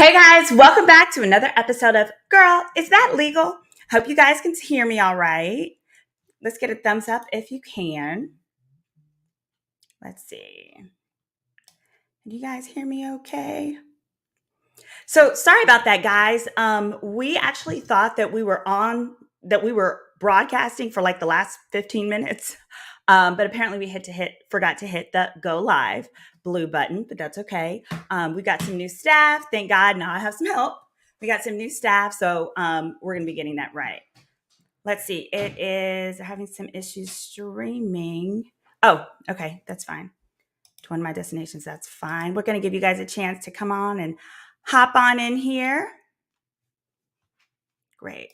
Hey guys, welcome back to another episode of Girl, Is That Legal? Hope you guys can hear me all right. Let's get a thumbs up if you can. Let's see. Can you guys hear me okay? So sorry about that, guys. We actually thought that we were broadcasting for like the last 15 minutes. But apparently we forgot to hit the go live blue button, but that's okay. We got some new staff. Thank God. Now I have some help. We got some new staff. So we're going to be getting that right. Let's see. It is having some issues streaming. Oh, okay. That's fine. To one of my destinations. That's fine. We're going to give you guys a chance to come on and hop on in here. Great.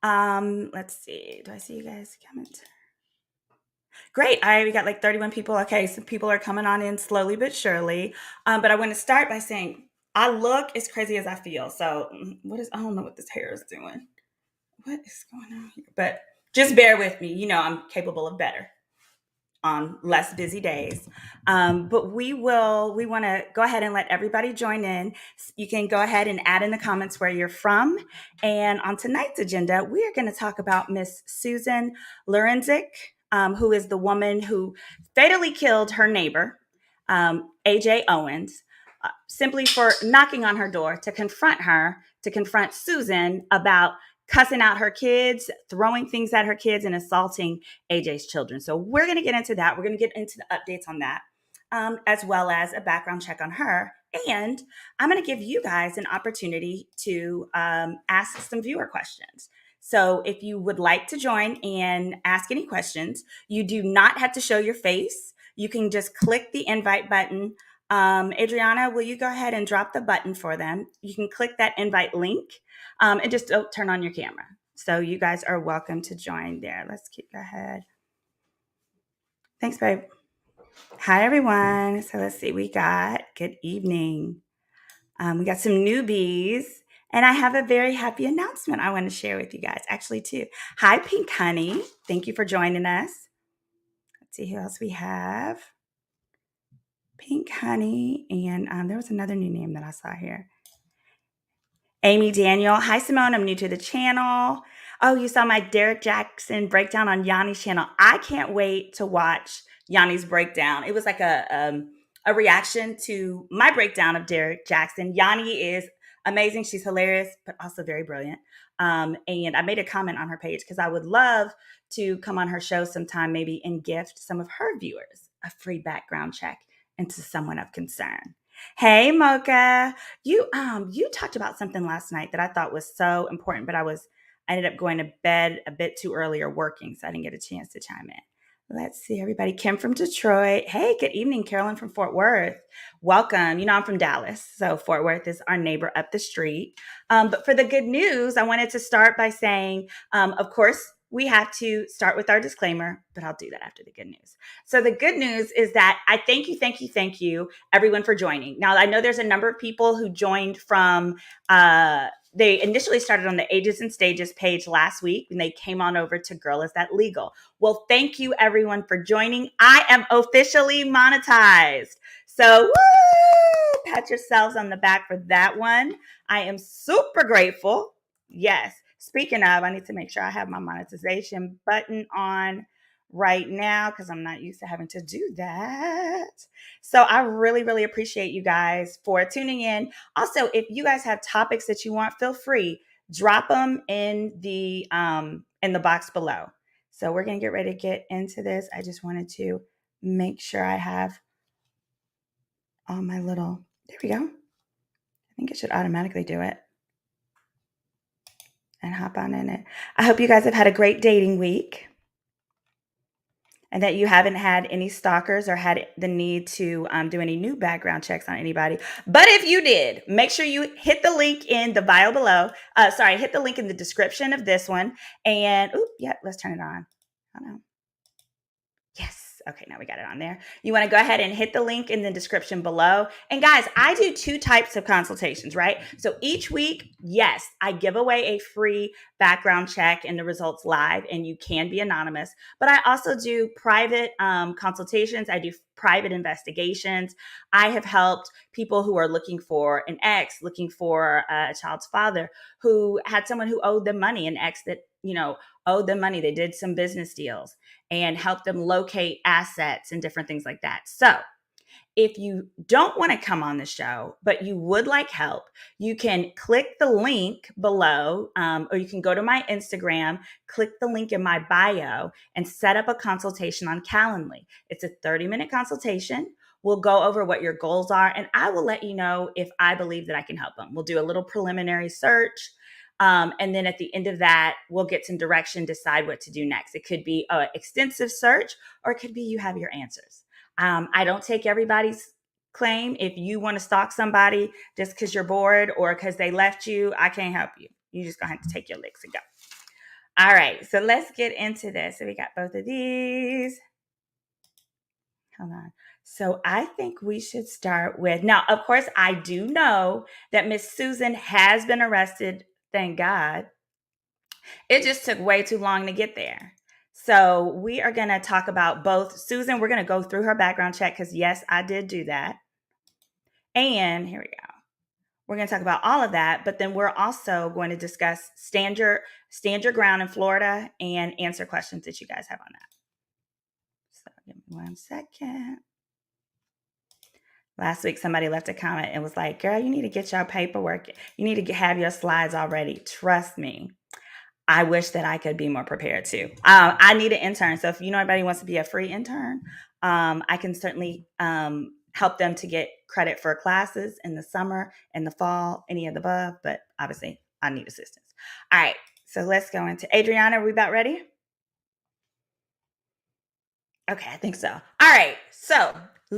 Let's see. Do I see you guys comment? Great. All right, we got like 31 people. Okay, so people are coming on in slowly but surely. But I want to start by saying I look as crazy as I feel. So I don't know what this hair is doing. What is going on here? But just bear with me. You know, I'm capable of better on less busy days. But we want to go ahead and let everybody join in. You can go ahead and add in the comments where you're from. And on tonight's agenda, we are going to talk about Miss Susan Lorincz, who is the woman who fatally killed her neighbor, AJ Owens, simply for knocking on her door to confront Susan about cussing out her kids, throwing things at her kids, and assaulting AJ's children. So we're going to get into that. We're going to get into the updates on that, as well as a background check on her. And I'm going to give you guys an opportunity to ask some viewer questions. So if you would like to join and ask any questions, you do not have to show your face. You can just click the invite button. Adriana, will you go ahead and drop the button for them? You can click that invite link. And just don't turn on your camera. So you guys are welcome to join there. Let's go ahead. Thanks, babe. Hi, everyone. So let's see. We got good evening. We got some newbies. And I have a very happy announcement I want to share with you guys, actually, too. Hi, Pink Honey. Thank you for joining us. Let's see who else we have. Pink Honey. And there was another new name that I saw here. Amy Daniel. Hi, Simone. I'm new to the channel. Oh, you saw my Derek Jackson breakdown on Yanni's channel. I can't wait to watch Yanni's breakdown. It was like a reaction to my breakdown of Derek Jackson. Yanni is amazing. She's hilarious, but also very brilliant. And I made a comment on her page because I would love to come on her show sometime, maybe, and gift some of her viewers a free background check into someone of concern. Hey, Mocha. You talked about something last night that I thought was so important, but I ended up going to bed a bit too early or working, so I didn't get a chance to chime in. Let's see, everybody. Kim from Detroit. Hey, good evening. Carolyn from Fort Worth. Welcome. You know, I'm from Dallas, so Fort Worth is our neighbor up the street. But for the good news, I wanted to start by saying, of course, we have to start with our disclaimer, but I'll do that after the good news. So the good news is that I thank you, everyone, for joining. Now, I know there's a number of people who joined from, they initially started on the Ages and Stages page last week, and they came on over to Girl, Is That Legal? Well, thank you, everyone, for joining. I am officially monetized. So, woo! Pat yourselves on the back for that one. I am super grateful. Yes. Speaking of, I need to make sure I have my monetization button on right now because I'm not used to having to do that. So I really, really appreciate you guys for tuning in. Also, if you guys have topics that you want, feel free, drop them in the box below. So we're going to get ready to get into this. I just wanted to make sure I have all my little, there we go. I think it should automatically do it. And hop on in it. I hope you guys have had a great dating week and that you haven't had any stalkers or had the need to do any new background checks on anybody. But if you did, make sure you hit the link in the bio below. Hit the link in the description of this one. And, let's turn it on. I don't know. Yes. Okay, now we got it on there. You want to go ahead and hit the link in the description below. And guys, I do 2 types of consultations, right? So each week, yes, I give away a free background check and the results live, and you can be anonymous. But I also do private consultations. I do private investigations. I have helped people who are looking for an ex, looking for a child's father, who had someone who owed them money, an ex that, owed them money. They did some business deals and helped them locate assets and different things like that. So if you don't want to come on the show, but you would like help, you can click the link below, or you can go to my Instagram, click the link in my bio, and set up a consultation on Calendly. It's a 30-minute consultation. We'll go over what your goals are, and I will let you know if I believe that I can help them. We'll do a little preliminary search. And then at the end of that, we'll get some direction, decide what to do next. It could be an extensive search, or it could be you have your answers. I don't take everybody's claim. If you want to stalk somebody just because you're bored or because they left you, I can't help you. You just gonna have to take your licks and go. All right, so let's get into this. So we got both of these. Hold on. So I think we should start with, now, of course, I do know that Miss Susan has been arrested, thank God. It just took way too long to get there. So we are going to talk about both Susan. We're going to go through her background check because, yes, I did do that. And here we go. We're going to talk about all of that, but then we're also going to discuss stand your ground in Florida and answer questions that you guys have on that. So give me 1 second. Last week, somebody left a comment and was like, girl, you need to get your paperwork. You need to have your slides already. Trust me. I wish that I could be more prepared too. I need an intern. So if you know anybody who wants to be a free intern, I can certainly help them to get credit for classes in the summer, in the fall, any of the above. But obviously, I need assistance. All right. So let's go into Adriana. Are we about ready? Okay, I think so. All right. So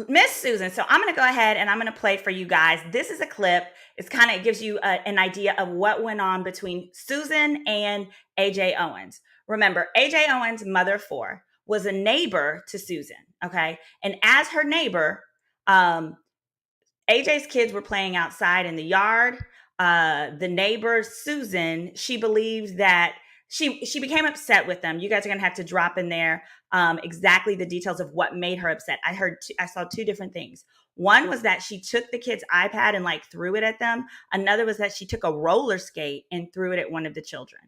Miss Susan. So I'm going to go ahead and I'm going to play for you guys. This is a clip. It gives you an idea of what went on between Susan and AJ Owens. Remember, AJ Owens, mother of four, was a neighbor to Susan. Okay. And as her neighbor, AJ's kids were playing outside in the yard. The neighbor, Susan, she believes that she became upset with them. You guys are going to have to drop in there exactly the details of what made her upset. I saw two different things. One was that she took the kid's iPad and threw it at them. Another was that she took a roller skate and threw it at one of the children.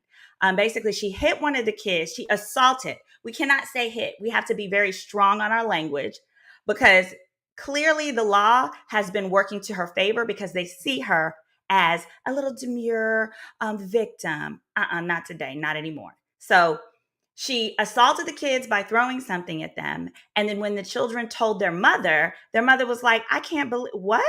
Basically, she hit one of the kids. She assaulted. We cannot say hit. We have to be very strong on our language because clearly the law has been working to her favor because they see her as a little demure victim. Not today, not anymore. So she assaulted the kids by throwing something at them. And then when the children told their mother was like, I can't believe, what?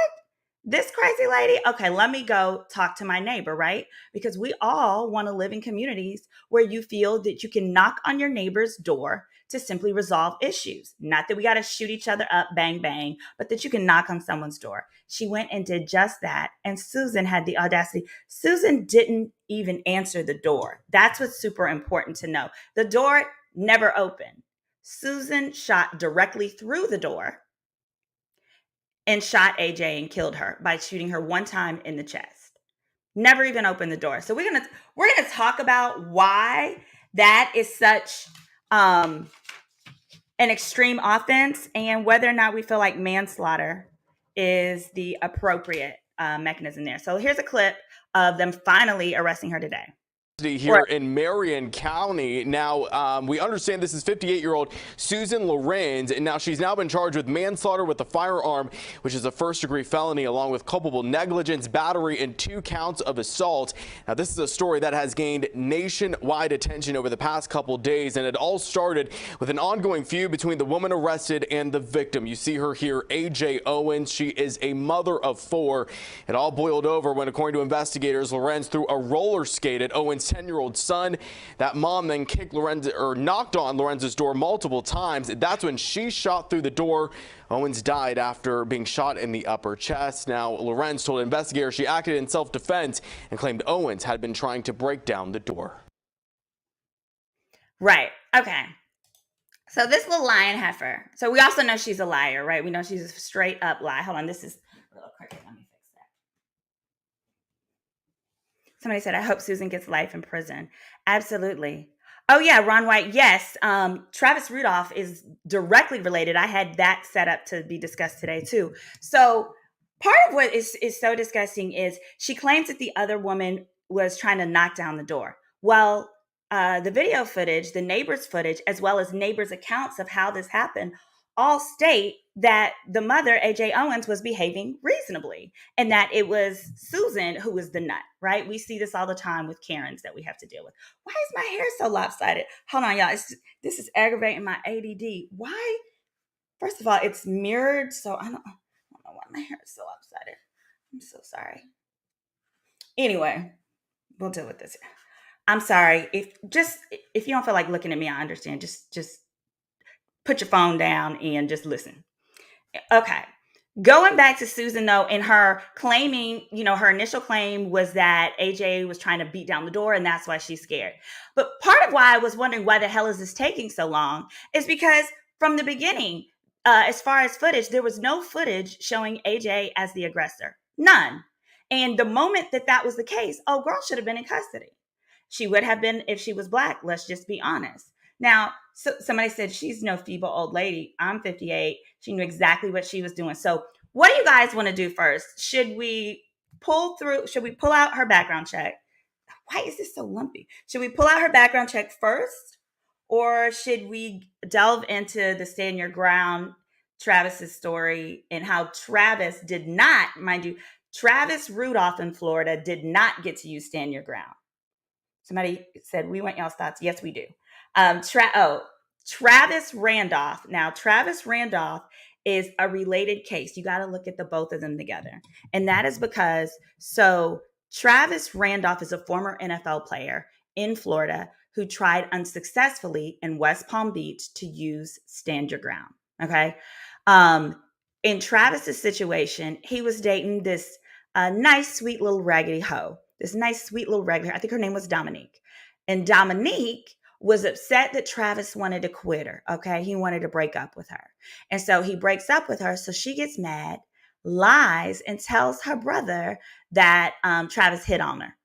This crazy lady? Okay, let me go talk to my neighbor, right? Because we all want to live in communities where you feel that you can knock on your neighbor's door to simply resolve issues. Not that we got to shoot each other up, bang, bang, but that you can knock on someone's door. She went and did just that. And Susan had the audacity. Susan didn't even answer the door. That's what's super important to know. The door never opened. Susan shot directly through the door and shot AJ and killed her by shooting her one time in the chest. Never even opened the door. So we're gonna talk about why that is such an extreme offense and whether or not we feel like manslaughter is the appropriate mechanism there. So here's a clip of them finally arresting her today. Here in Marion County. Now, we understand this is 58-year-old Susan Lorincz, and now she's been charged with manslaughter with a firearm, which is a first-degree felony, along with culpable negligence, battery, and 2 counts of assault. Now, this is a story that has gained nationwide attention over the past couple days, and it all started with an ongoing feud between the woman arrested and the victim. You see her here, AJ Owens. She is a mother of 4. It all boiled over when, according to investigators, Lorincz threw a roller skate at Owens' 10-year-old son. That mom then knocked on Lorenz's door multiple times. That's when she shot through the door. Owens died after being shot in the upper chest. Now, Lorincz told investigators she acted in self-defense and claimed Owens had been trying to break down the door. Right. Okay. So this little lion heifer. So we also know she's a liar, right? We know she's a straight up lie. Hold on. This is a little crooked. Let me fix that. Somebody said, I hope Susan gets life in prison. Absolutely. Oh yeah, Ron White. Yes, Travis Rudolph is directly related. I had that set up to be discussed today too. So part of what is so disgusting is she claims that the other woman was trying to knock down the door. Well, the video footage, the neighbors' footage, as well as neighbors' accounts of how this happened, all state that the mother, AJ Owens, was behaving reasonably, and that it was Susan who was the nut. Right? We see this all the time with Karens that we have to deal with. Why is my hair so lopsided? Hold on, y'all. This is aggravating my ADD. Why? First of all, it's mirrored, so I don't know why my hair is so lopsided. I'm so sorry. Anyway, we'll deal with this. I'm sorry. If you don't feel like looking at me, I understand. Just put your phone down and just listen. Okay. Going back to Susan, though, and her claiming, her initial claim was that AJ was trying to beat down the door and that's why she's scared. But part of why I was wondering why the hell is this taking so long is because from the beginning, as far as footage, there was no footage showing AJ as the aggressor. None. And the moment that that was the case, oh, girl should have been in custody. She would have been if she was Black. Let's just be honest. Now, somebody said she's no feeble old lady. I'm 58. She knew exactly what she was doing. So, what do you guys want to do first? Should we Should we pull out her background check? Why is this so lumpy? Should we pull out her background check first? Or should we delve into the stand your ground Travis's story and how Travis did not, mind you, Travis Rudolph in Florida did not get to use stand your ground. Somebody said, we want y'all's thoughts. Yes, we do. Travis Randolph. Now, Travis Randolph is a related case. You got to look at the both of them together. And that is because, Travis Randolph is a former NFL player in Florida who tried unsuccessfully in West Palm Beach to use stand your ground. Okay. In Travis's situation, he was dating this nice, sweet little raggedy hoe. This nice, sweet little regular. I think her name was Dominique. And Dominique was upset that Travis wanted to quit her. Okay. He wanted to break up with her. And so he breaks up with her. So she gets mad, lies, and tells her brother that Travis hit on her.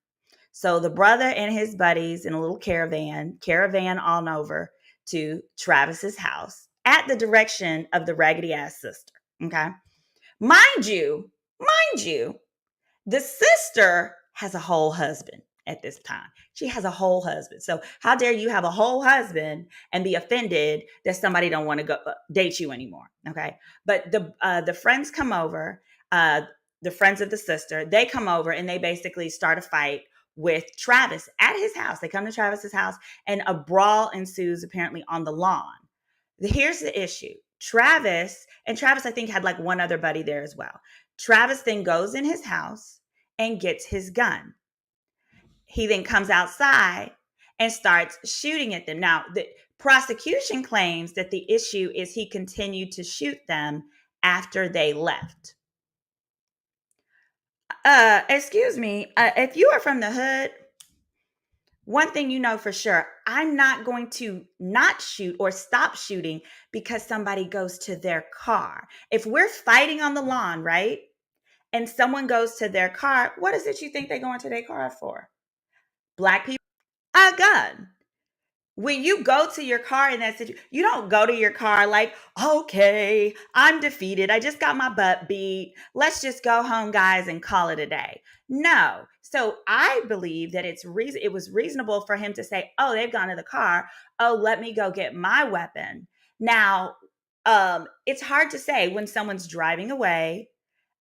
So the brother and his buddies in a little caravan on over to Travis's house at the direction of the raggedy ass sister. Okay. Mind you, the sister has a whole husband at this time. She has a whole husband. So how dare you have a whole husband and be offended that somebody don't want to go date you anymore? Okay, but the friends come over. The friends of the sister, they come over and they basically start a fight with Travis at his house. They come to Travis's house and a brawl ensues apparently on the lawn. Here's the issue. Travis, I think, had like one other buddy there as well. Travis then goes in his house and gets his gun. He then comes outside and starts shooting at them. Now, the prosecution claims that the issue is he continued to shoot them after they left. Excuse me, if you are from the hood, one thing you know for sure, I'm not going to not shoot or stop shooting because somebody goes to their car. If we're fighting on the lawn, right? And someone goes to their car, what is it you think they're going to their car for? Black people, a gun. When you go to your car in that situation, you don't go to your car like, okay, I'm defeated. I just got my butt beat. Let's just go home, guys, and call it a day. No. So I believe that it was reasonable for him to say, oh, they've gone to the car. Oh, let me go get my weapon. Now, it's hard to say when someone's driving away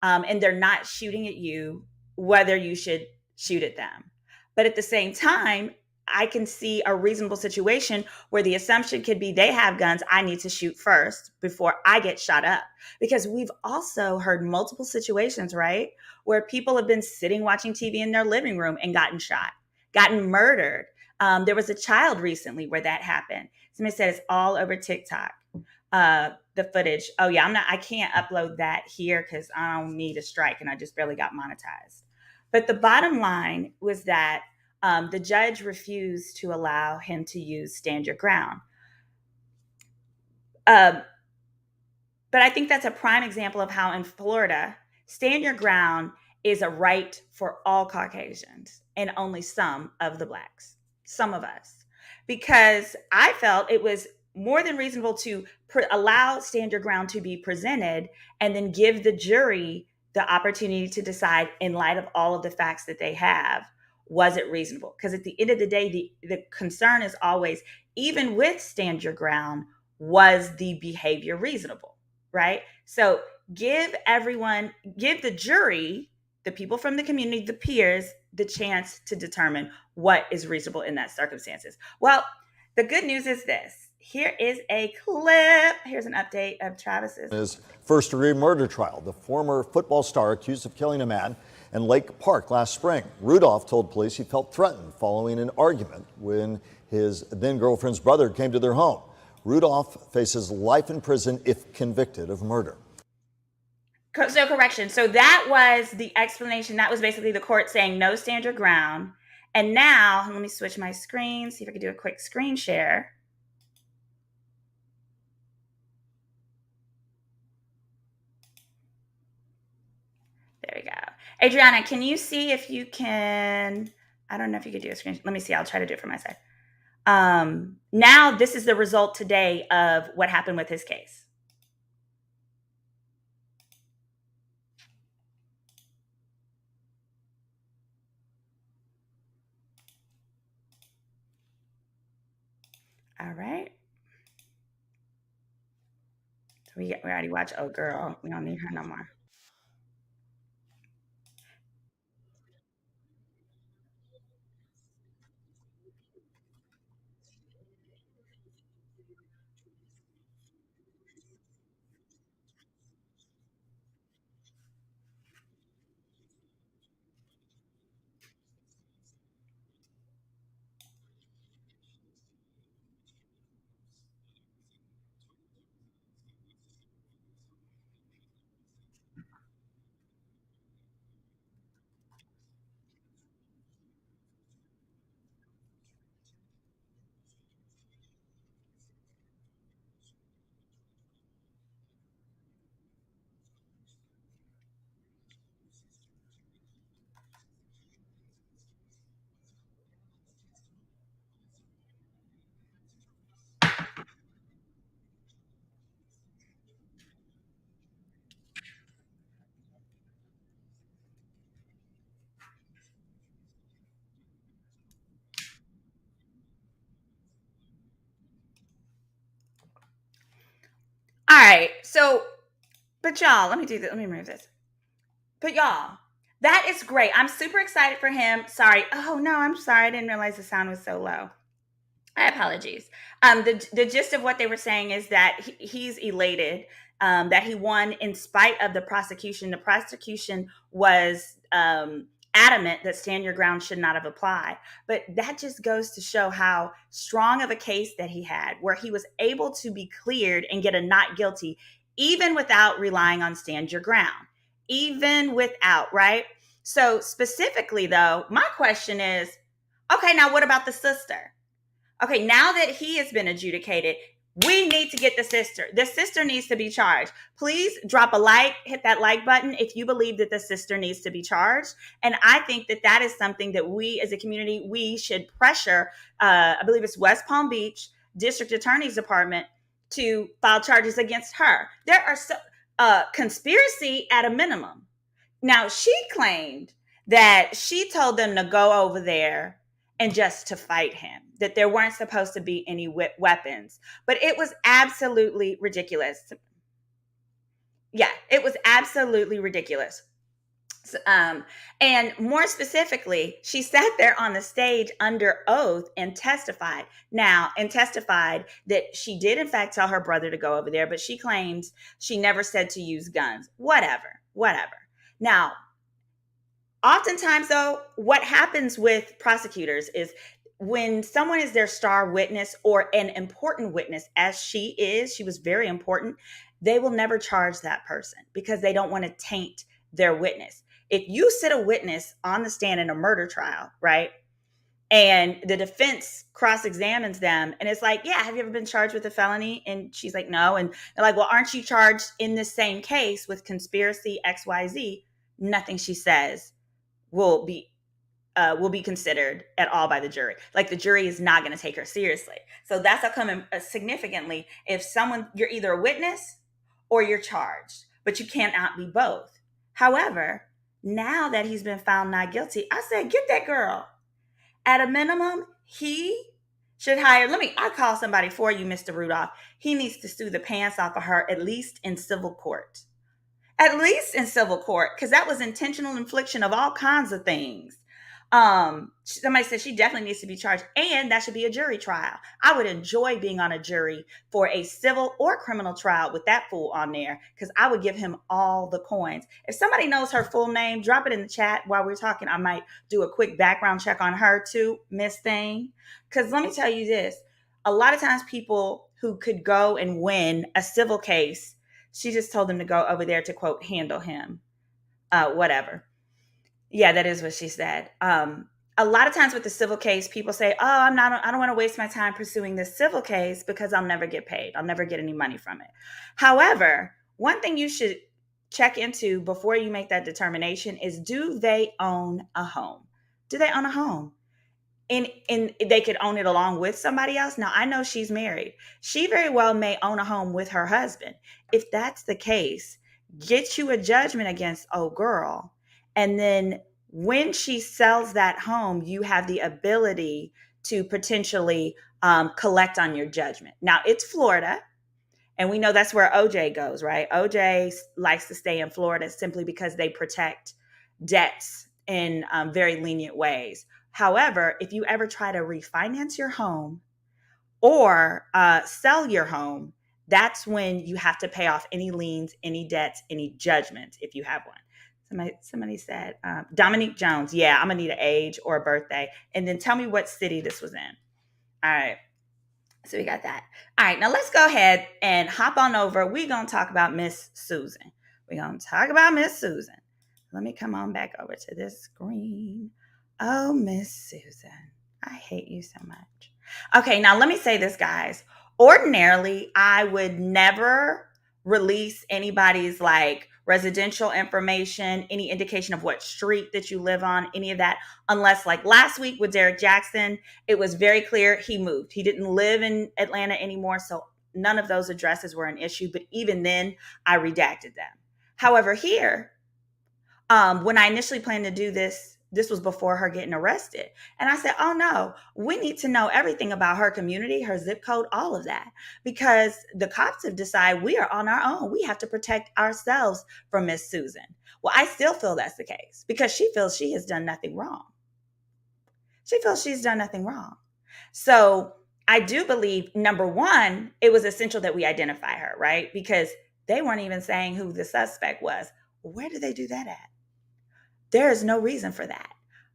and they're not shooting at you, whether you should shoot at them. But at the same time, I can see a reasonable situation where the assumption could be they have guns. I need to shoot first before I get shot up. Because we've also heard multiple situations, right, where people have been sitting watching TV in their living room and gotten shot, gotten murdered. There was a child recently where that happened. Somebody said it's all over TikTok. The footage. Oh yeah, I can't upload that here because I don't need a strike and I just barely got monetized. But the bottom line was that the judge refused to allow him to use stand your ground. But I think that's a prime example of how in Florida, stand your ground is a right for all Caucasians and only some of the Blacks, some of us. because I felt it was more than reasonable to allow stand your ground to be presented and then give the jury the opportunity to decide in light of all of the facts that they have, was it reasonable? Because at the end of the day, the concern is always, even with stand your ground, was the behavior reasonable, right? So give the jury, the people from the community, the peers, the chance to determine what is reasonable in that circumstances. Well, the good news is this. Here is a clip. Here's an update of Travis's His first-degree murder trial. The former football star accused of killing a man in Lake Park last spring. Rudolph told police he felt threatened following an argument when his then-girlfriend's brother came to their home. Rudolph faces life in prison if convicted of murder. So correction. So that was the explanation. That was basically the court saying no, stand your ground. And now let me switch my screen, see if I can do a quick screen share. There we go. Adriana, can you see if you can? I don't know if you could do a screen. Let me see. I'll try to do it from my side. Now this is the result today of what happened with his case. All right. So we already watched Oh Girl. We don't need her no more. All right. So, but y'all, let me do this. Let me remove this. But y'all, that is great. I'm super excited for him. Sorry. Oh no, I'm sorry. I didn't realize the sound was so low. I apologies. The gist of what they were saying is that he's elated that he won in spite of the prosecution. The prosecution was adamant that stand your ground should not have applied. But that just goes to show how strong of a case that he had, where he was able to be cleared and get a not guilty, even without relying on stand your ground, even without, right? So specifically, though, my question is, okay, now what about the sister? Okay, now that he has been adjudicated, we need to get the sister. The sister needs to be charged. Please drop a like, hit that like button if you believe that the sister needs to be charged. And I think that that is something that we as a community, we should pressure, I believe it's West Palm Beach District Attorney's Department to file charges against her. There are conspiracy at a minimum. Now, she claimed that she told them to go over there and just to fight him, that there weren't supposed to be any weapons. But it was absolutely ridiculous. Yeah, it was absolutely ridiculous. And more specifically, she sat there on the stage under oath and testified. Testified that she did in fact tell her brother to go over there, but she claims she never said to use guns. Whatever. Now, oftentimes, though, what happens with prosecutors is when someone is their star witness or an important witness, as she was very important, they will never charge that person because they don't want to taint their witness. If you sit a witness on the stand in a murder trial, right, and the defense cross-examines them and it's like, yeah, have you ever been charged with a felony? And she's like, no. And they're like, well, aren't you charged in the same case with conspiracy XYZ? Nothing she says will be will be considered at all by the jury. Like the jury is not going to take her seriously. So that's how come significantly if you're either a witness or you're charged, but you cannot be both. However, now that he's been found not guilty, I said, get that girl. At a minimum, he should hire, I call somebody for you, Mr. Rudolph. He needs to sue the pants off of her, at least in civil court. At least in civil court, because that was intentional infliction of all kinds of things. Somebody said she definitely needs to be charged, and that should be a jury trial. I would enjoy being on a jury for a civil or criminal trial with that fool on there, because I would give him all the coins. If somebody knows her full name, drop it in the chat while we're talking. I might do a quick background check on her too, Miss Thing. Because let me tell you this, a lot of times people who could go and win a civil case, she just told them to go over there to, quote, handle him. Whatever. Yeah, that is what she said. A lot of times with the civil case, people say, I don't want to waste my time pursuing this civil case because I'll never get paid. I'll never get any money from it. However, one thing you should check into before you make that determination is, do they own a home? Do they own a home? And they could own it along with somebody else. Now, I know she's married. She very well may own a home with her husband. If that's the case, get you a judgment against old girl. And then when she sells that home, you have the ability to potentially collect on your judgment. Now, it's Florida. And we know that's where OJ goes, right? OJ likes to stay in Florida simply because they protect debts in very lenient ways. However, if you ever try to refinance your home or sell your home, that's when you have to pay off any liens, any debts, any judgments if you have one. Somebody said, Dominique Jones. Yeah, I'm going to need an age or a birthday. And then tell me what city this was in. All right. So we got that. All right. Now let's go ahead and hop on over. We're going to talk about Miss Susan. We're going to talk about Miss Susan. Let me come on back over to this screen. Oh, Miss Susan. I hate you so much. Okay, now let me say this, guys. Ordinarily, I would never release anybody's residential information, any indication of what street that you live on, any of that, unless like last week with Derek Jackson, it was very clear he moved. He didn't live in Atlanta anymore, so none of those addresses were an issue, but even then, I redacted them. However, here, when I initially planned to do this was before her getting arrested. And I said, oh no, we need to know everything about her community, her zip code, all of that, because the cops have decided we are on our own. We have to protect ourselves from Miss Susan. Well, I still feel that's the case because she feels she has done nothing wrong. She feels she's done nothing wrong. So I do believe, number one, it was essential that we identify her, right? Because they weren't even saying who the suspect was. Where did they do that at? There is no reason for that.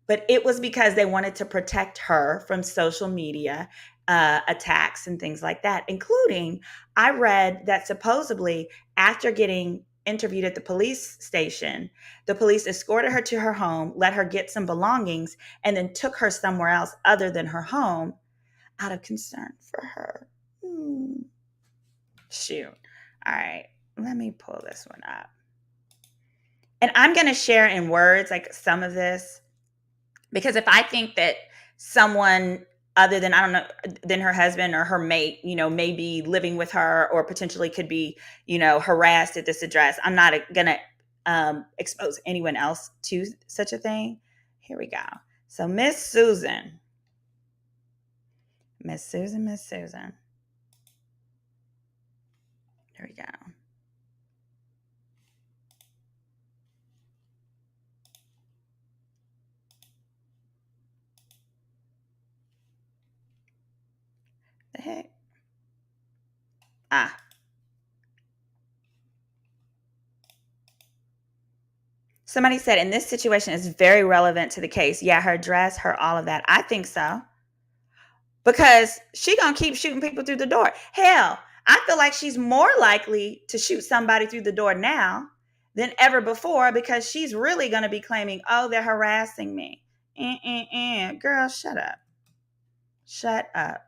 But it was because they wanted to protect her from social media attacks and things like that, including I read that supposedly after getting interviewed at the police station, the police escorted her to her home, let her get some belongings, and then took her somewhere else other than her home out of concern for her. Shoot. All right. Let me pull this one up. And I'm going to share in words like some of this, because if I think that someone other than, I don't know, than her husband or her mate, may be living with her or potentially could be, harassed at this address, I'm not going to expose anyone else to such a thing. Here we go. So Miss Susan. Here we go. The heck? Somebody said, in this situation, it's very relevant to the case. Yeah, her dress, her all of that. I think so. Because she gonna keep shooting people through the door. Hell, I feel like she's more likely to shoot somebody through the door now than ever before, because she's really gonna be claiming, oh, they're harassing me. Girl, shut up. Shut up.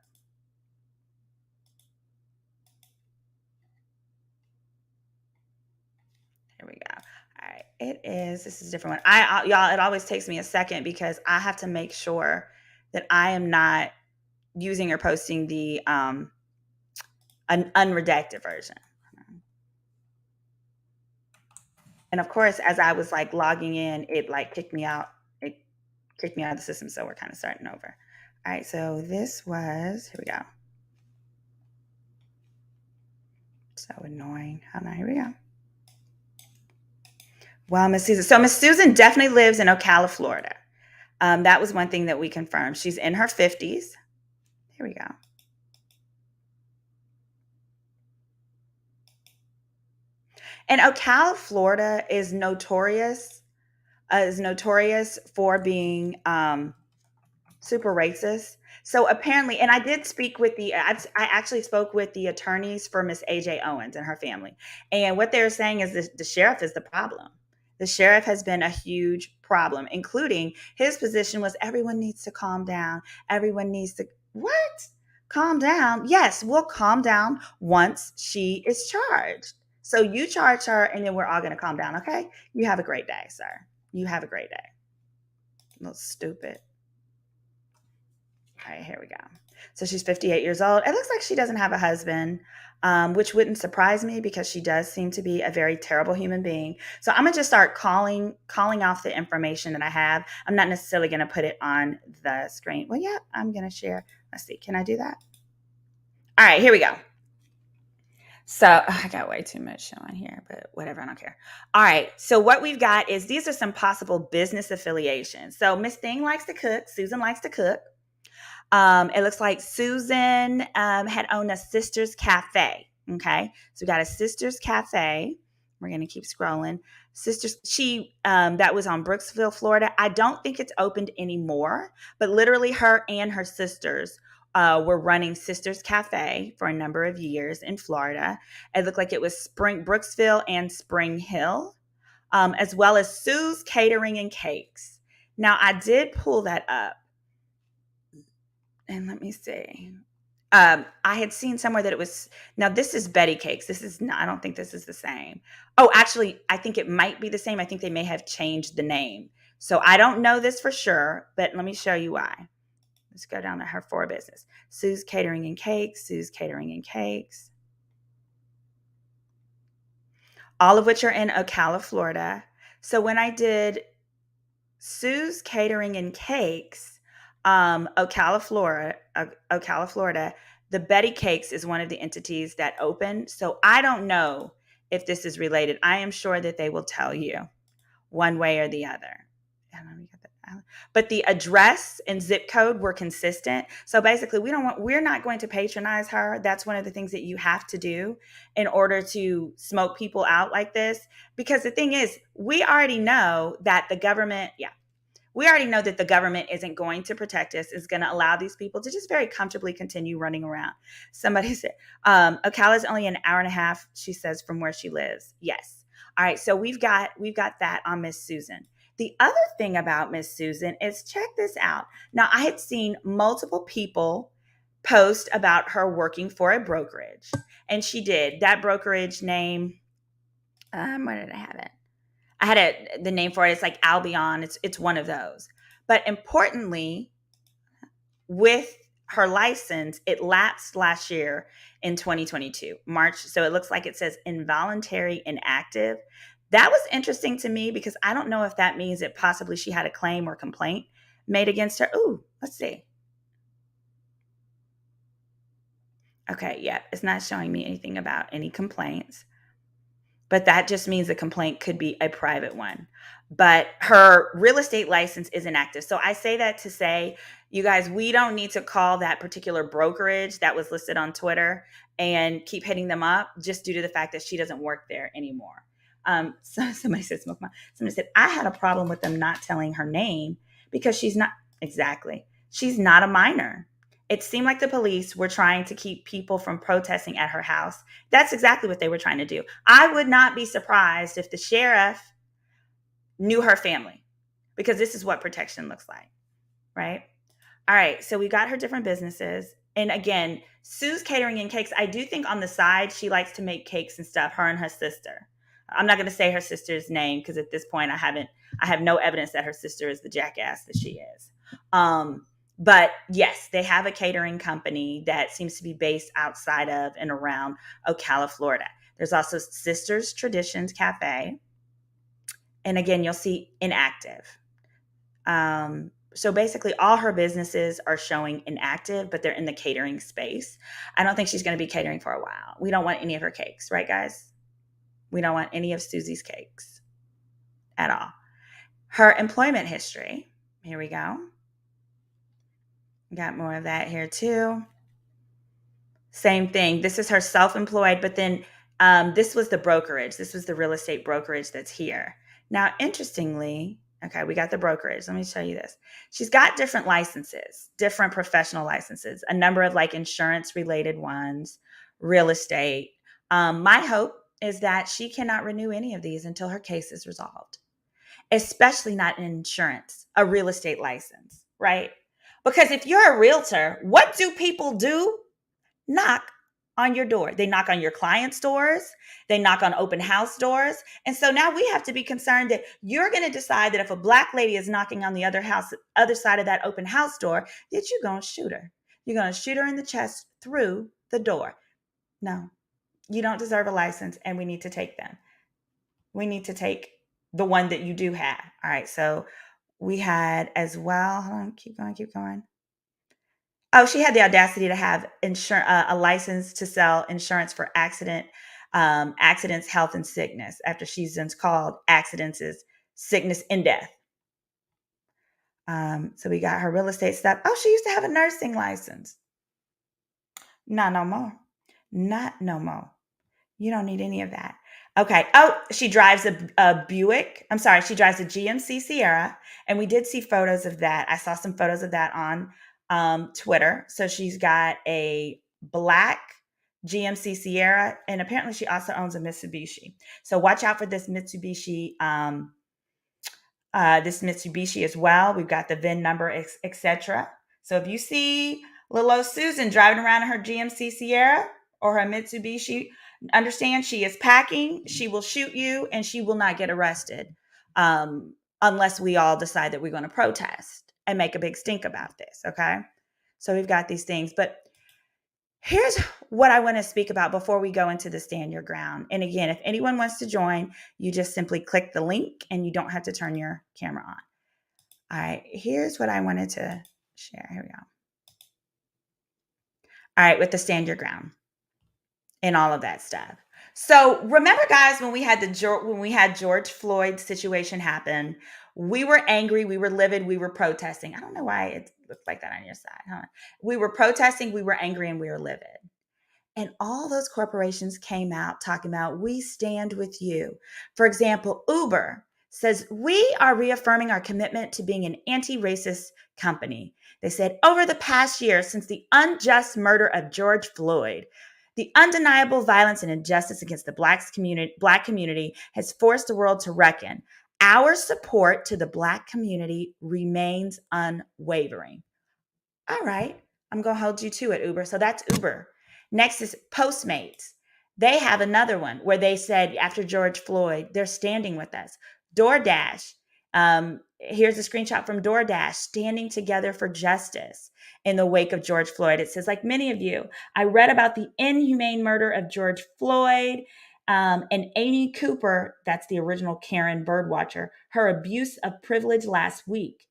Here we go. All right. It is. This is a different one. Y'all, it always takes me a second because I have to make sure that I am not using or posting the an unredacted version. And of course, as I was like logging in, it like kicked me out. It kicked me out of the system. So we're kind of starting over. All right. So this was, here we go. So annoying. Hold on. Here we go. Well, Miss Susan. So Miss Susan definitely lives in Ocala, Florida. That was one thing that we confirmed. She's in her 50s. Here we go. And Ocala, Florida is notorious for being super racist. So apparently, and I did speak with I actually spoke with the attorneys for Miss AJ Owens and her family. And what they're saying is the sheriff is the problem. The sheriff has been a huge problem, including his position was everyone needs to calm down. Everyone needs to, what? Calm down? Yes, we'll calm down once she is charged. So you charge her and then we're all going to calm down, okay? You have a great day, sir. You have a great day. A little stupid. All right, here we go. So she's 58 years old. It looks like she doesn't have a husband, which wouldn't surprise me because she does seem to be a very terrible human being. So I'm going to just start calling off the information that I have. I'm not necessarily going to put it on the screen. Well, yeah, I'm going to share. Let's see. Can I do that? All right, here we go. So I got way too much showing here, but whatever, I don't care. All right. So what we've got is these are some possible business affiliations. So Miss Thing likes to cook. Susan likes to cook. It looks like Susan had owned a Sisters Cafe. Okay. So we got a Sisters Cafe. We're going to keep scrolling. Sisters, that was on Brooksville, Florida. I don't think it's opened anymore, but literally her and her sisters were running Sisters Cafe for a number of years in Florida. It looked like it was Brooksville and Spring Hill, as well as Sue's Catering and Cakes. Now, I did pull that up. And let me see. I had seen somewhere that it was, now this is Betty Cakes. This is not, I don't think this is the same. Oh, actually, I think it might be the same. I think they may have changed the name. So I don't know this for sure, but let me show you why. Let's go down to her for business. Sue's Catering and Cakes, Sue's Catering and Cakes. All of which are in Ocala, Florida. So when I did Sue's Catering and Cakes, Ocala, Florida, the Betty Cakes is one of the entities that opened. So I don't know if this is related. I am sure that they will tell you one way or the other. But the address and zip code were consistent. So basically, we're not going to patronize her. That's one of the things that you have to do in order to smoke people out like this. Because the thing is, we already know that the government, isn't going to protect us, is going to allow these people to just very comfortably continue running around. Somebody said, Ocala is only an hour and a half, she says, from where she lives. Yes. All right. So we've got that on Miss Susan. The other thing about Miss Susan is, check this out. Now, I had seen multiple people post about her working for a brokerage, and she did. That brokerage name, where did I have it? I had the name for it. It's like Albion. It's one of those. But importantly, with her license, it lapsed last year in 2022, March. So it looks like it says involuntary inactive. That was interesting to me because I don't know if that means that possibly she had a claim or complaint made against her. Ooh, let's see. Okay, yeah, it's not showing me anything about any complaints. But that just means the complaint could be a private one. But her real estate license is inactive. So I say that to say, you guys, we don't need to call that particular brokerage that was listed on Twitter and keep hitting them up just due to the fact that she doesn't work there anymore. So somebody said, somebody said, I had a problem with them not telling her name because she's not a minor. It seemed like the police were trying to keep people from protesting at her house. That's exactly what they were trying to do. I would not be surprised if the sheriff knew her family, because this is what protection looks like, right? All right, so we got her different businesses. And again, Sue's Catering and Cakes, I do think on the side, she likes to make cakes and stuff, her and her sister. I'm not going to say her sister's name because at this point I have no evidence that her sister is the jackass that she is. But yes, they have a catering company that seems to be based outside of and around Ocala, Florida. There's also Sisters Traditions Cafe. And again, you'll see inactive. So basically, all her businesses are showing inactive, but they're in the catering space. I don't think she's going to be catering for a while. We don't want any of her cakes, right, guys? We don't want any of Susie's cakes at all. Her employment history. Here we go. Got more of that here too. Same thing. This is her self-employed, but then this was the brokerage. This was the real estate brokerage that's here. Now, interestingly, okay, we got the brokerage. Let me show you this. She's got different licenses, different professional licenses, a number of like insurance related ones, real estate. My hope is that she cannot renew any of these until her case is resolved, especially not in insurance, a real estate license, right? Because if you're a realtor, what do people do? Knock on your door. They knock on your clients' doors. They knock on open house doors. And so now we have to be concerned that you're going to decide that if a Black lady is knocking on the other side of that open house door, that you're going to shoot her. You're going to shoot her in the chest through the door. No, you don't deserve a license, and we need to take them. We need to take the one that you do have. All right. So we had as well. Hold on. Keep going. Oh, she had the audacity to have a license to sell insurance for accidents, health, and sickness after she's been called accidents is sickness and death. So we got her real estate stuff. Oh, she used to have a nursing license. Not no more. Not no more. You don't need any of that. Okay. Oh, she drives a Buick. I'm sorry. She drives a GMC Sierra. And we did see photos of that. I saw some photos of that on Twitter. So she's got a black GMC Sierra. And apparently she also owns a Mitsubishi. So watch out for this Mitsubishi. This Mitsubishi as well. We've got the VIN number, etc. So if you see little old Susan driving around in her GMC Sierra or her Mitsubishi, understand she is packing, she will shoot you, and she will not get arrested unless we all decide that we're going to protest and make a big stink about this, okay? So we've got these things. But here's what I want to speak about before we go into the Stand Your Ground. And again, if anyone wants to join, you just simply click the link and you don't have to turn your camera on. All right, here's what I wanted to share. Here we go. All right, with the Stand Your Ground and all of that stuff. So remember, guys, when we had George Floyd's situation happen, we were angry, we were livid, we were protesting. I don't know why it looked like that on your side, huh? We were protesting, we were angry, and we were livid. And all those corporations came out talking about, we stand with you. For example, Uber says, we are reaffirming our commitment to being an anti-racist company. They said, over the past year, since the unjust murder of George Floyd, the undeniable violence and injustice against the Black community has forced the world to reckon. Our support to the Black community remains unwavering. All right, I'm going to hold you to it, Uber. So that's Uber. Next is Postmates. They have another one where they said after George Floyd, they're standing with us. DoorDash. Here's a screenshot from DoorDash, standing together for justice in the wake of George Floyd. It says, like many of you, I read about the inhumane murder of George Floyd and Amy Cooper, that's the original Karen Birdwatcher, her abuse of privilege last week.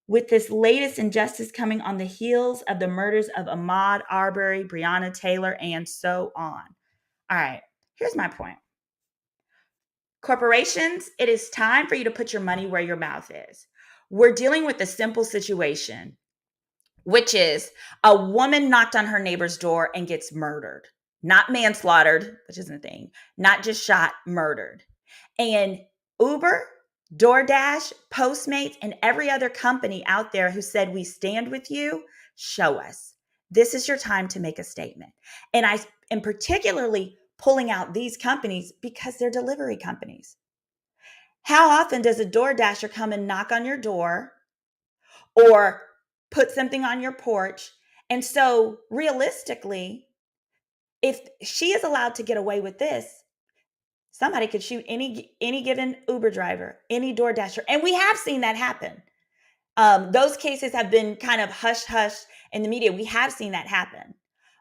With this latest injustice coming on the heels of the murders of Ahmaud Arbery, Breonna Taylor, and so on. All right, here's my point. Corporations, it is time for you to put your money where your mouth is. We're dealing with a simple situation, which is a woman knocked on her neighbor's door and gets murdered. Not manslaughtered, which isn't a thing. Not just shot, murdered. And Uber, DoorDash, Postmates, and every other company out there who said, we stand with you, show us. This is your time to make a statement. And I am particularly pulling out these companies because they're delivery companies. How often does a DoorDasher come and knock on your door or put something on your porch? And so realistically, if she is allowed to get away with this, Somebody could shoot any given Uber driver, any DoorDasher, and we have seen that happen. Those cases have been kind of hush hush in the media. We have seen that happen.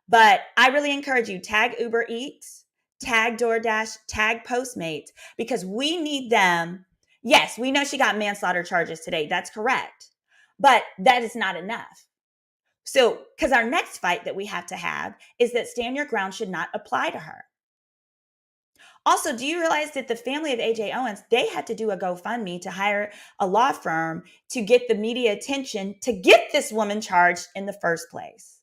But I really encourage you, tag Uber Eats, tag DoorDash, tag Postmates, because we need them. Yes, we know she got manslaughter charges today. That's correct. But that is not enough. So, because our next fight that we have to have is that stand your ground should not apply to her. Also, do you realize that the family of AJ Owens, they had to do a GoFundMe to hire a law firm to get the media attention to get this woman charged in the first place?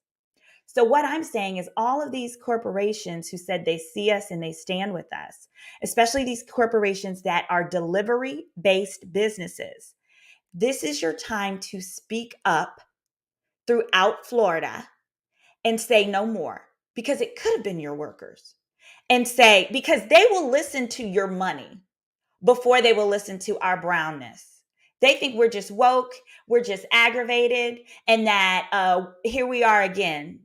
So what I'm saying is all of these corporations who said they see us and they stand with us, especially these corporations that are delivery-based businesses, this is your time to speak up throughout Florida and say no more, because it could have been your workers. And say, because they will listen to your money before they will listen to our brownness. They think we're just woke, we're just aggravated, and that here we are again,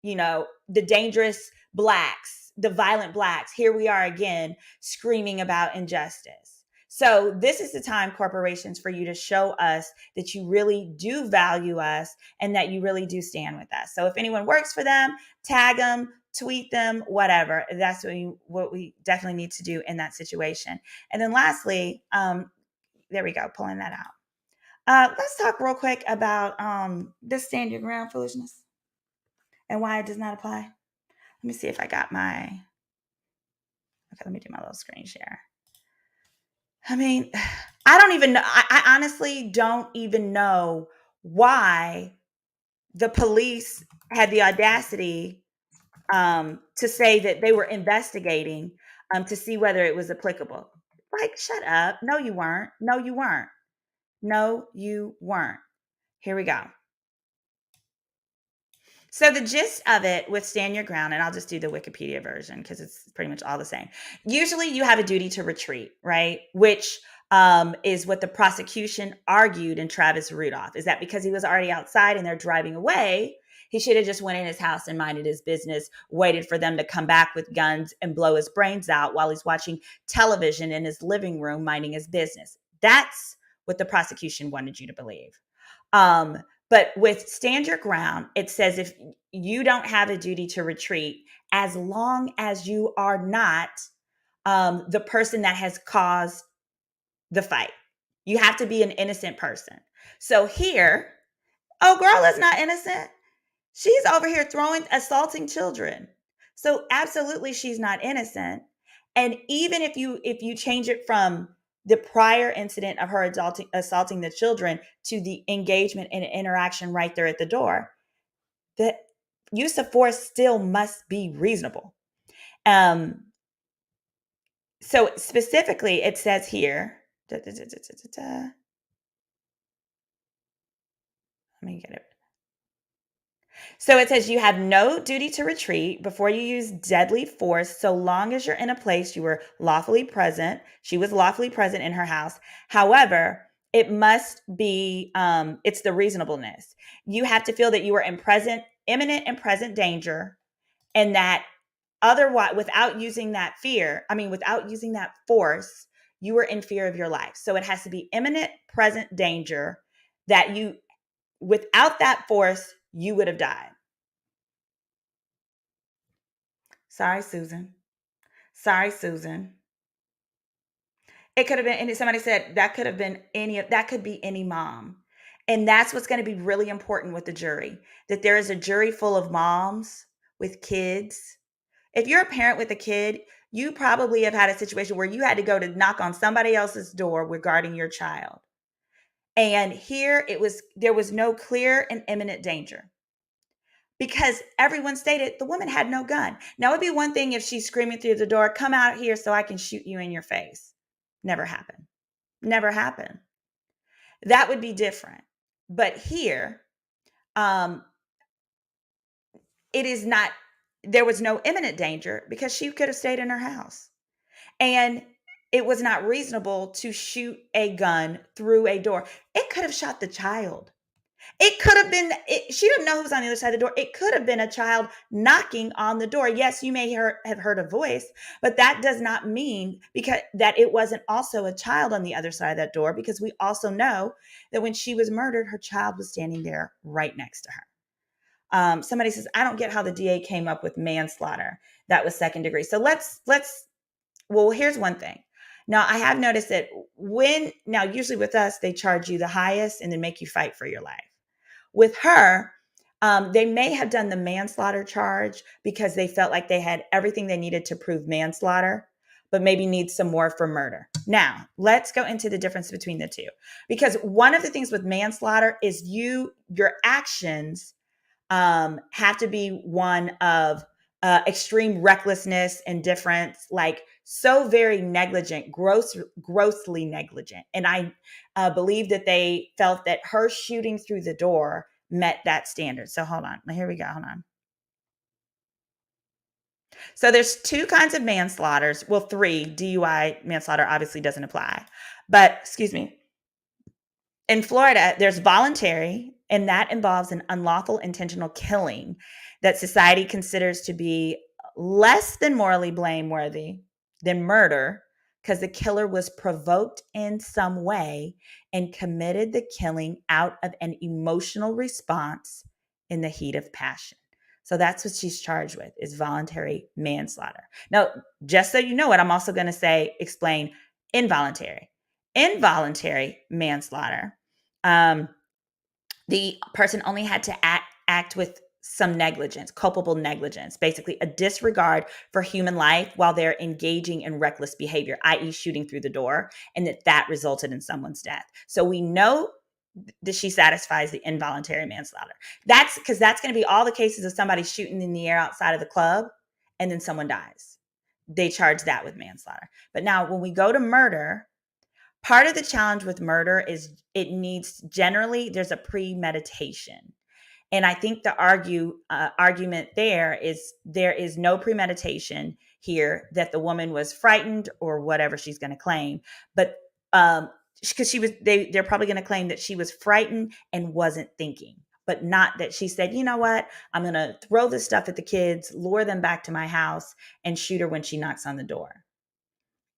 the dangerous blacks, the violent blacks, here we are again screaming about injustice. So this is the time, corporations, for you to show us that you really do value us and that you really do stand with us. So if anyone works for them, tag them, tweet them, whatever. That's what we definitely need to do in that situation. And then lastly, there we go, pulling that out. Let's talk real quick about this stand your ground foolishness and why it does not apply. Let me see if I got okay, let me do my little screen share. I mean, I don't even know. I honestly don't even know why the police had the audacity to say that they were investigating to see whether it was applicable. Like, shut up. No, you weren't. No, you weren't. No, you weren't. Here we go. So the gist of it with stand your ground, and I'll just do the Wikipedia version because it's pretty much all the same. Usually you have a duty to retreat, right? Which is what the prosecution argued in Travis Rudolph, is that because he was already outside and they're driving away, he should have just went in his house and minded his business, waited for them to come back with guns and blow his brains out while he's watching television in his living room, minding his business. That's what the prosecution wanted you to believe. But with stand your ground, it says if you don't have a duty to retreat, as long as you are not the person that has caused the fight. You have to be an innocent person. So here, oh, girl is not innocent. She's over here assaulting children. So absolutely she's not innocent. And even if you change it from the prior incident of her assaulting the children to the engagement and interaction right there at the door, the use of force still must be reasonable. So specifically, it says here, let me get it. So it says you have no duty to retreat before you use deadly force so long as you're in a place you were lawfully present. She was lawfully present in her house. However, it must be, it's the reasonableness. You have to feel that you were in imminent and present danger, and that otherwise, without using that force, you were in fear of your life. So it has to be imminent, present danger that without that force, you would have died. Sorry, Susan. Sorry, Susan. It could have been, and somebody said that could be any mom. And that's what's going to be really important with the jury, that there is a jury full of moms with kids. If you're a parent with a kid, you probably have had a situation where you had to go to knock on somebody else's door regarding your child. And here there was no clear and imminent danger, because everyone stated the woman had no gun. Now, it'd be one thing if she's screaming through the door, come out here so I can shoot you in your face. Never happened. Never happened. That would be different. But here, there was no imminent danger because she could have stayed in her house. And it was not reasonable to shoot a gun through a door. It could have shot the child. It could have been, she didn't know who was on the other side of the door. It could have been a child knocking on the door. Yes, you may have heard a voice, but that does not mean because that it wasn't also a child on the other side of that door, because we also know that when she was murdered, her child was standing there right next to her. Somebody says, I don't get how the DA came up with manslaughter. That was second degree. So well, here's one thing. Now, I have noticed that usually with us, they charge you the highest and then make you fight for your life. With her, they may have done the manslaughter charge because they felt like they had everything they needed to prove manslaughter, but maybe need some more for murder. Now, let's go into the difference between the two. Because one of the things with manslaughter is your actions have to be one of extreme recklessness, indifference, like so very negligent, grossly negligent. And I believe that they felt that her shooting through the door met that standard. So hold on. Here we go. Hold on. So there's two kinds of manslaughters. Well, three. DUI manslaughter obviously doesn't apply. But, excuse me. In Florida, there's voluntary, and that involves an unlawful intentional killing that society considers to be less than morally blameworthy than murder, because the killer was provoked in some way and committed the killing out of an emotional response in the heat of passion. So that's what she's charged with, is voluntary manslaughter. Now, just so you know it, I'm also going to explain involuntary. Involuntary manslaughter, the person only had to act with some negligence, culpable negligence, basically a disregard for human life while they're engaging in reckless behavior, i.e. shooting through the door, and that resulted in someone's death. So we know that she satisfies the involuntary manslaughter. That's because that's going to be all the cases of somebody shooting in the air outside of the club and then someone dies. They charge that with manslaughter. But now when we go to murder, part of the challenge with murder is there's a premeditation. And I think the argument there is no premeditation here, that the woman was frightened or whatever she's going to claim. But because they're probably going to claim that she was frightened and wasn't thinking, but not that she said, you know what, I'm going to throw this stuff at the kids, lure them back to my house, and shoot her when she knocks on the door.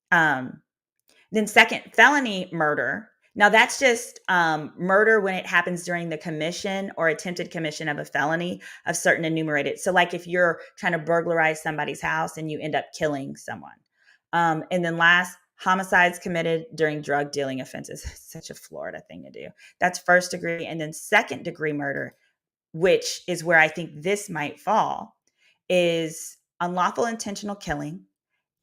Then second, felony murder. Now that's just murder when it happens during the commission or attempted commission of a felony of certain enumerated. So like if you're trying to burglarize somebody's house and you end up killing someone. And then last, homicides committed during drug dealing offenses. Such a Florida thing to do. That's first degree. And then second degree murder, which is where I think this might fall, is unlawful intentional killing,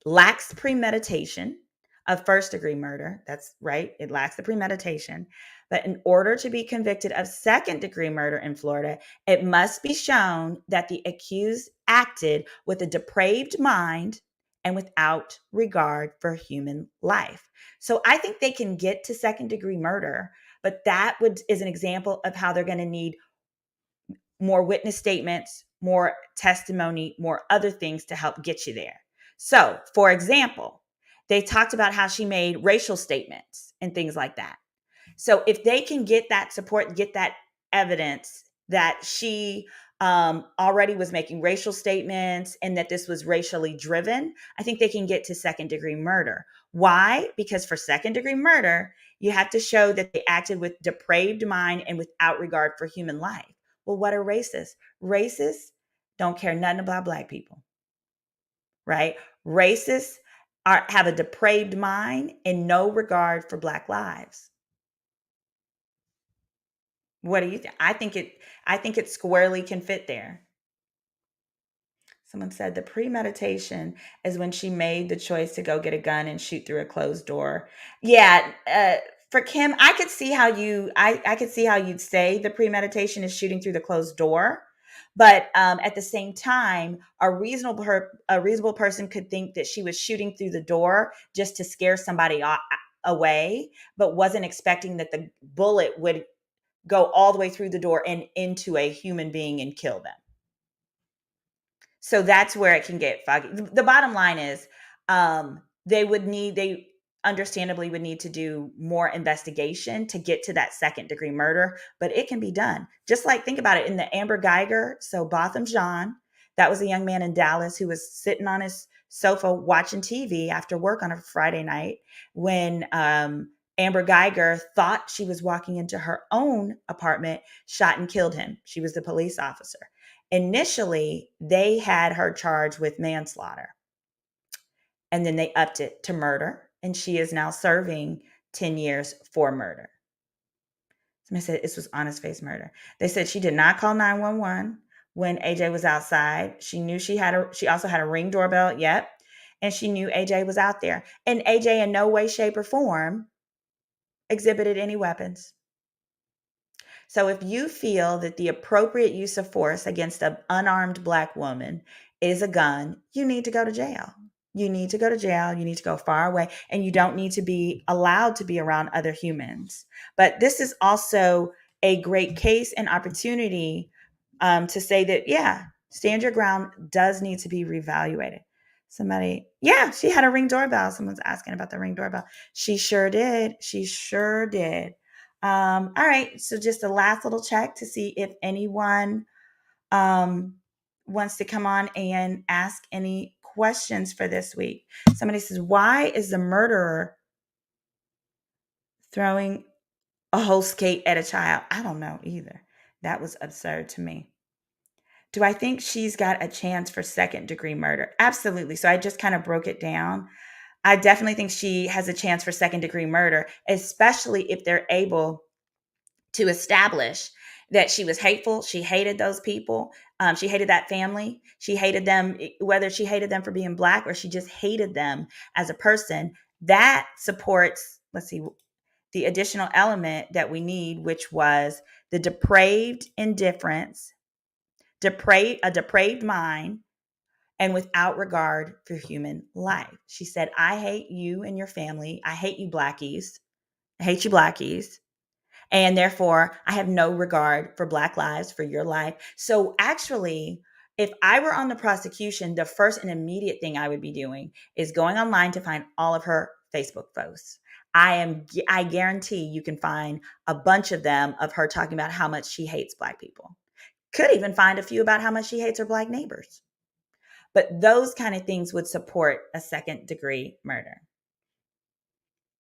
lacks premeditation of first degree murder. That's right. It lacks the premeditation. But in order to be convicted of second degree murder in Florida, it must be shown that the accused acted with a depraved mind and without regard for human life. So I think they can get to second degree murder, but that is an example of how they're going to need more witness statements, more testimony, more other things to help get you there. So, for example, they talked about how she made racial statements and things like that. So if they can get that support, get that evidence that she already was making racial statements and that this was racially driven, I think they can get to second degree murder. Why? Because for second degree murder, you have to show that they acted with depraved mind and without regard for human life. Well, what are racists? Racists don't care nothing about Black people, right? Racists have a depraved mind and no regard for Black lives. What do you think? I think it squarely can fit there. Someone said the premeditation is when she made the choice to go get a gun and shoot through a closed door. Yeah, for Kim, I could see how I could see how you'd say the premeditation is shooting through the closed door. But at the same time, a reasonable person could think that she was shooting through the door just to scare somebody away, but wasn't expecting that the bullet would go all the way through the door and into a human being and kill them. So that's where it can get foggy. The bottom line is they understandably would need to do more investigation to get to that second degree murder, but it can be done. Just like, think about it, in the Amber Geiger, so Botham Jean, that was a young man in Dallas who was sitting on his sofa watching TV after work on a Friday night when Amber Geiger thought she was walking into her own apartment, shot and killed him. She was the police officer. Initially, they had her charged with manslaughter, and then they upped it to murder, and she is now serving 10 years for murder. Somebody said this was honest face murder. They said she did not call 911 when AJ was outside. She knew she also had a Ring doorbell, yep, and she knew AJ was out there. And AJ in no way, shape, or form exhibited any weapons. So if you feel that the appropriate use of force against an unarmed Black woman is a gun, you need to go to jail. You need to go to jail. You need to go far away, and you don't need to be allowed to be around other humans. But this is also a great case and opportunity to say that, yeah, stand your ground does need to be reevaluated. Somebody, yeah, she had a Ring doorbell. Someone's asking about the Ring doorbell. She sure did. She sure did. All right. So just a last little check to see if anyone wants to come on and ask any questions for this week. Somebody says, why is the murderer throwing a whole skate at a child? I don't know either. That was absurd to me. Do I think she's got a chance for second degree murder? Absolutely. So I just kind of broke it down. I definitely think she has a chance for second degree murder, especially if they're able to establish that she was hateful. She hated those people. She hated that family. She hated them, whether she hated them for being Black or she just hated them as a person. That supports, let's see, the additional element that we need, which was the depraved indifference, a depraved mind, and without regard for human life. She said, I hate you and your family. I hate you, Blackies. I hate you, Blackies. And therefore, I have no regard for Black lives, for your life. So actually, if I were on the prosecution, the first and immediate thing I would be doing is going online to find all of her Facebook posts. I guarantee you can find a bunch of them of her talking about how much she hates Black people. Could even find a few about how much she hates her Black neighbors. But those kind of things would support a second degree murder.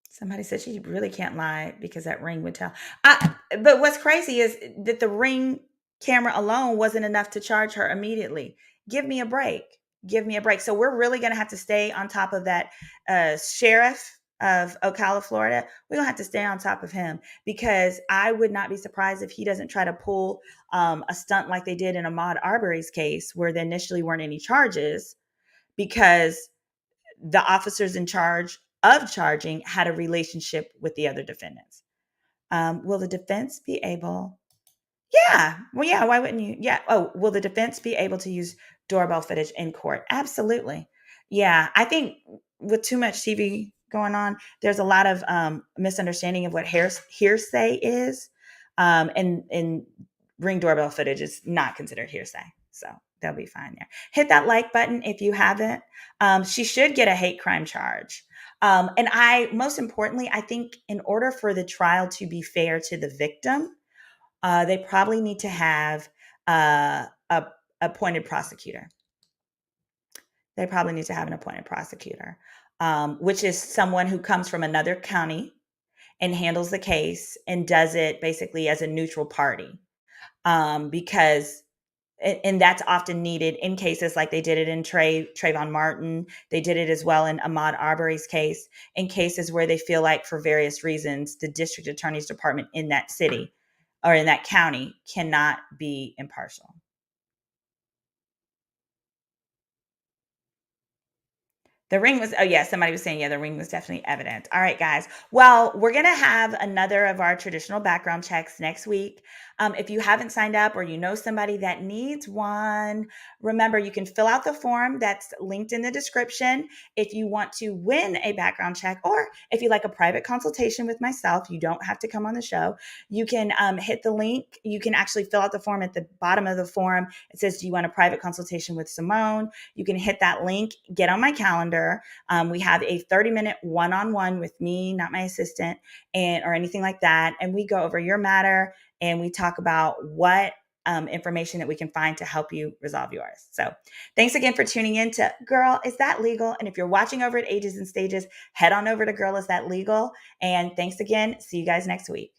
Somebody said she really can't lie because that ring would tell. But what's crazy is that the Ring camera alone wasn't enough to charge her immediately. Give me a break. Give me a break. So we're really going to have to stay on top of that sheriff of Ocala, Florida. We're going to have to stay on top of him, because I would not be surprised if he doesn't try to pull a stunt like they did in Ahmaud Arbery's case, where there initially weren't any charges because the officers in charge of charging had a relationship with the other defendants. Will the defense be able? Yeah. Well, yeah. Why wouldn't you? Yeah. Oh, will the defense be able to use doorbell footage in court? Absolutely. Yeah. I think with too much TV going on, there's a lot of misunderstanding of what hearsay is. And Ring doorbell footage is not considered hearsay. So they'll be fine there. Hit that like button if you haven't. She should get a hate crime charge. And most importantly, I think in order for the trial to be fair to the victim, they probably need to have a appointed prosecutor. They probably need to have an appointed prosecutor, which is someone who comes from another county and handles the case and does it basically as a neutral party. Because that's often needed in cases like they did it in Trayvon Martin. They did it as well in Ahmaud Arbery's case, in cases where they feel like for various reasons, the district attorney's department in that city or in that county cannot be impartial. The ring was, oh yeah, somebody was saying, yeah, the ring was definitely evident. All right, guys. Well, we're going to have another of our traditional background checks next week. If you haven't signed up or you know somebody that needs one, remember you can fill out the form that's linked in the description if you want to win a background check, or if you like a private consultation with myself. You don't have to come on the show. You can hit the link. You can actually fill out the form. At the bottom of the form, it says, do you want a private consultation with Simone? You can hit that link, get on my calendar. calendar. We have a 30-minute one-on-one with me, not my assistant, or anything like that. And we go over your matter and we talk about what information that we can find to help you resolve yours. So thanks again for tuning in to Girl, Is That Legal? And if you're watching over at Ages and Stages, head on over to Girl, Is That Legal? And thanks again. See you guys next week.